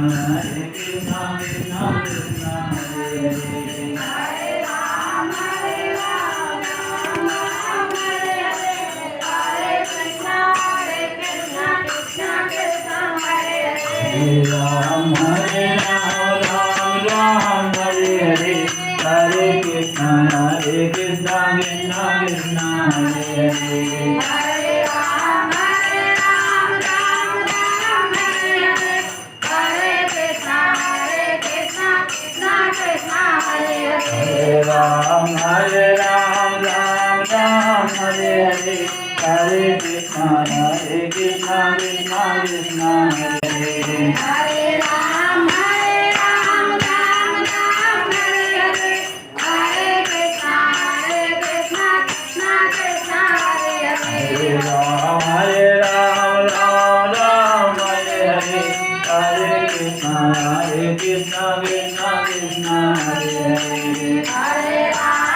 Hare Krishna Krishna Krishna Hare Hare Hare Ram Hare Ram Ram Ram Hare Hare Hare Krishna Krishna Krishna Hare Hare Ram Hare Ram Ram Ram Hare Hare Hare Krishna Krishna Krishna Hare Hare Hare Ram Hare Ram Ram Ram Hare Hare Hare Krishna Krishna Krishna Hare Hare Ram Hare Ram Ram Ram Hare Hare Hare Krishna Krishna Krishna Hare Hare Ram Hare Ram Ram Ram Hare Hare Hare Krishna Krishna Krishna Hare Hare Ram Hare Ram Ram Ram Hare Hare Hare Krishna Krishna Krishna Hare Hare Hare Ram